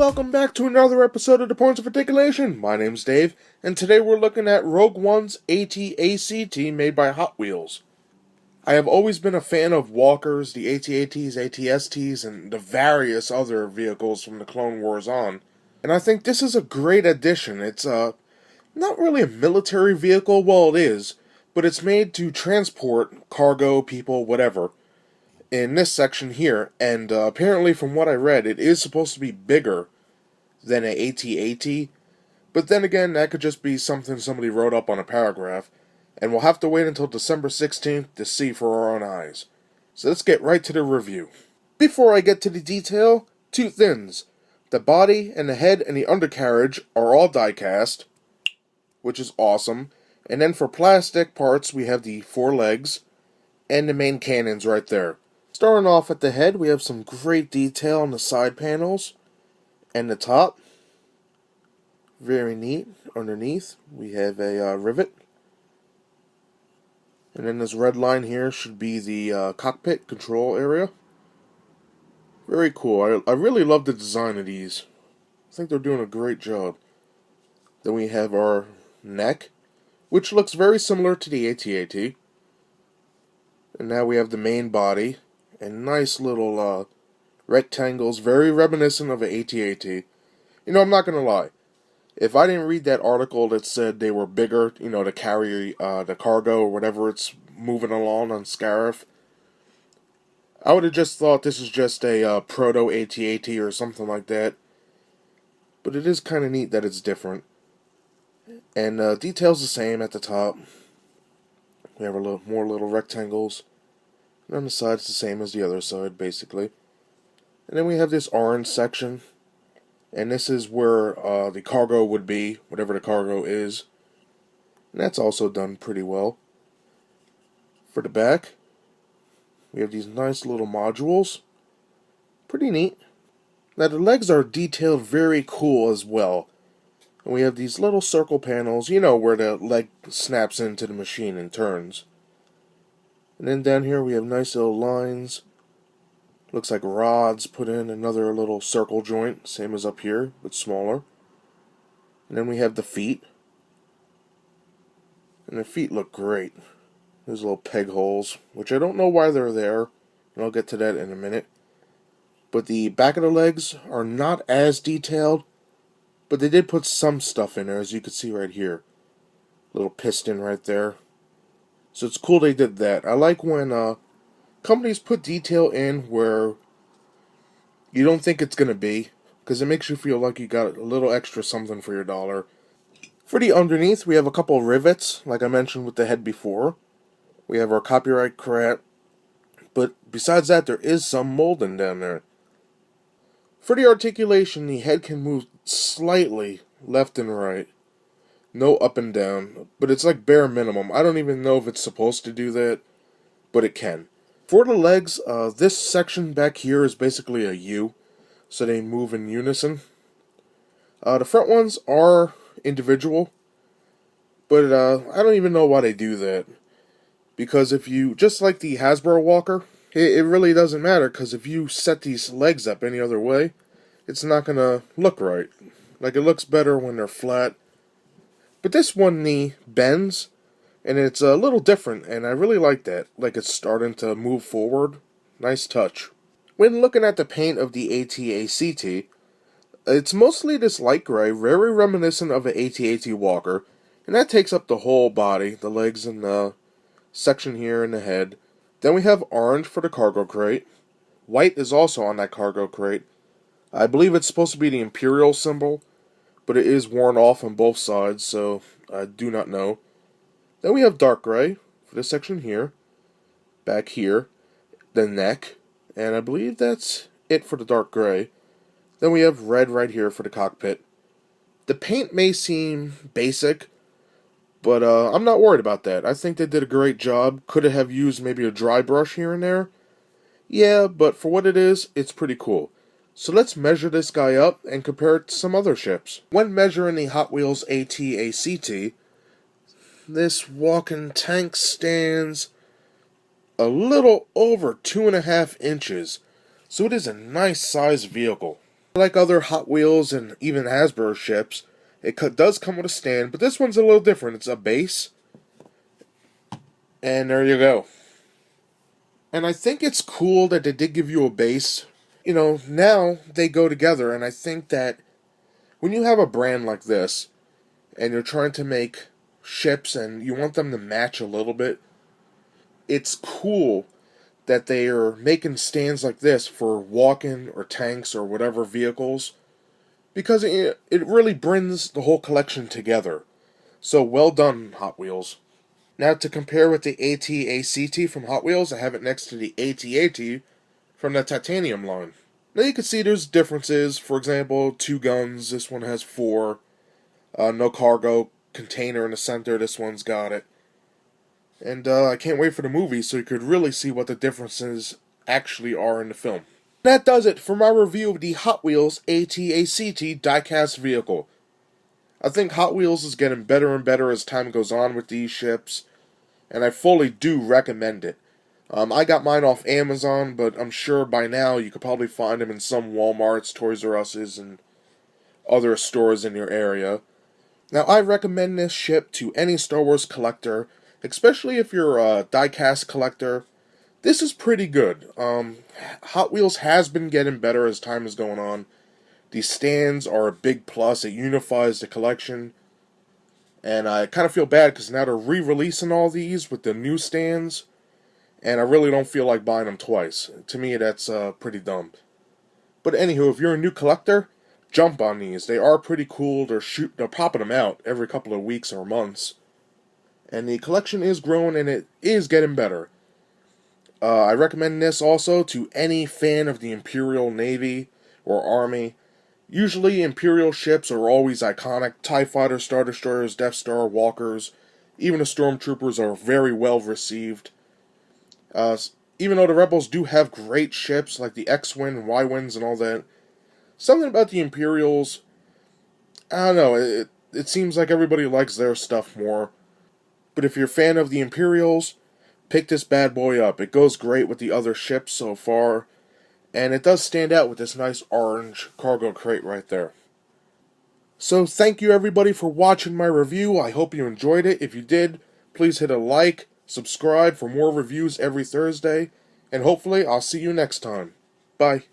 welcome back to another episode of the Points of Articulation. My name's Dave, and today we're looking at Rogue One's AT-ACT made by Hot Wheels. I have always been a fan of walkers, the AT-ATs, AT-STs, and the various other vehicles from the Clone Wars on, and I think this is a great addition. It's not really a military vehicle, well it is, but it's made to transport cargo, people, whatever, in this section here, and apparently from what I read, it is supposed to be bigger than an AT-AT, but then again, that could just be something somebody wrote up on a paragraph, and we'll have to wait until December 16th to see for our own eyes. So let's get right to the review. Before I get to the detail, two things. The body and the head and the undercarriage are all die-cast, which is awesome, and then for plastic parts, we have the four legs and the main cannons right there. Starting off at the head, we have some great detail on the side panels and the top. Very neat. Underneath, we have a rivet. And then this red line here should be the cockpit control area. Very cool. I really love the design of these. I think they're doing a great job. Then we have our neck, which looks very similar to the AT-AT. And now we have the main body. And nice little rectangles, very reminiscent of an AT-AT. You know, I'm not going to lie. If I didn't read that article that said they were bigger, you know, to carry the cargo or whatever it's moving along on Scarif, I would have just thought this is just a proto-AT-AT or something like that. But it is kind of neat that it's different. And details the same at the top. We have a little more little rectangles. And on the side, it's the same as the other side, basically. And then we have this orange section. And this is where the cargo would be, whatever the cargo is. And that's also done pretty well. For the back, we have these nice little modules. Pretty neat. Now the legs are detailed very cool as well. And we have these little circle panels, you know, where the leg snaps into the machine and turns. And then down here we have nice little lines. Looks like rods put in another little circle joint, same as up here, but smaller. And then we have the feet. And the feet look great. There's little peg holes, which I don't know why they're there, and I'll get to that in a minute. But the back of the legs are not as detailed, but they did put some stuff in there, as you can see right here. Little piston right there. So it's cool they did that. I like when companies put detail in where you don't think it's going to be, because it makes you feel like you got a little extra something for your dollar. For the underneath, we have a couple of rivets, like I mentioned with the head before. We have our copyright crap, but besides that, there is some molding down there. For the articulation, the head can move slightly left and right. No up and down, but it's like bare minimum. I don't even know if it's supposed to do that, but it can. For the legs, this section back here is basically a U, so they move in unison. The front ones are individual, but I don't even know why they do that. Because if you, just like the Hasbro walker, it really doesn't matter, because if you set these legs up any other way, it's not going to look right. Like, it looks better when they're flat. But this one knee bends, and it's a little different, and I really like that. Like, it's starting to move forward. Nice touch. When looking at the paint of the AT-ACT, it's mostly this light gray, very reminiscent of an AT-AT walker, and that takes up the whole body, the legs and the section here and the head. Then we have orange for the cargo crate. White is also on that cargo crate. I believe it's supposed to be the Imperial symbol, but it is worn off on both sides, so I do not know. Then we have dark gray for this section here, back here, the neck, and I believe that's it for the dark gray. Then we have red right here for the cockpit. The paint may seem basic, but I'm not worried about that. I think they did a great job. Could have used maybe a dry brush here and there. Yeah, but for what it is, it's pretty cool. So let's measure this guy up and compare it to some other ships. When measuring the Hot Wheels AT-ACT, this walking tank stands a little over 2.5 inches. So it is a nice sized vehicle. Like other Hot Wheels and even Hasbro ships, it does come with a stand, but this one's a little different. It's a base, and there you go. And I think it's cool that they did give you a base. Now they go together, and I think that when you have a brand like this, and you're trying to make ships and you want them to match a little bit, it's cool that they are making stands like this for walking or tanks or whatever vehicles, because it really brings the whole collection together. So well done, Hot Wheels. Now to compare with the AT-ACT from Hot Wheels, I have it next to the AT-AT from the Titanium line. Now you can see there's differences. For example, 2 guns, this one has 4. No cargo container in the center, this one's got it. And I can't wait for the movie so you could really see what the differences actually are in the film. That does it for my review of the Hot Wheels AT-ACT diecast vehicle. I think Hot Wheels is getting better and better as time goes on with these ships, and I fully do recommend it. I got mine off Amazon, but I'm sure by now you could probably find them in some Walmarts, Toys R Us's, and other stores in your area. Now, I recommend this ship to any Star Wars collector, especially if you're a diecast collector. This is pretty good. Hot Wheels has been getting better as time is going on. These stands are a big plus. It unifies the collection. And I kind of feel bad because now they're re-releasing all these with the new stands. And I really don't feel like buying them twice. To me, that's pretty dumb. But anywho, if you're a new collector, jump on these. They are pretty cool. They're popping them out every couple of weeks or months. And the collection is growing and it is getting better. I recommend this also to any fan of the Imperial Navy or Army. Usually Imperial ships are always iconic. TIE Fighters, Star Destroyers, Death Star, Walkers, even the Stormtroopers are very well received. Even though the Rebels do have great ships like the X-Wing, Y-Wings, and all that, something about the Imperials, I don't know, it seems like everybody likes their stuff more. But if you're a fan of the Imperials, pick this bad boy up. It goes great with the other ships so far, and it does stand out with this nice orange cargo crate right there. So thank you everybody for watching my review. I hope you enjoyed it. If you did, please hit a like, subscribe for more reviews every Thursday, and hopefully I'll see you next time. Bye.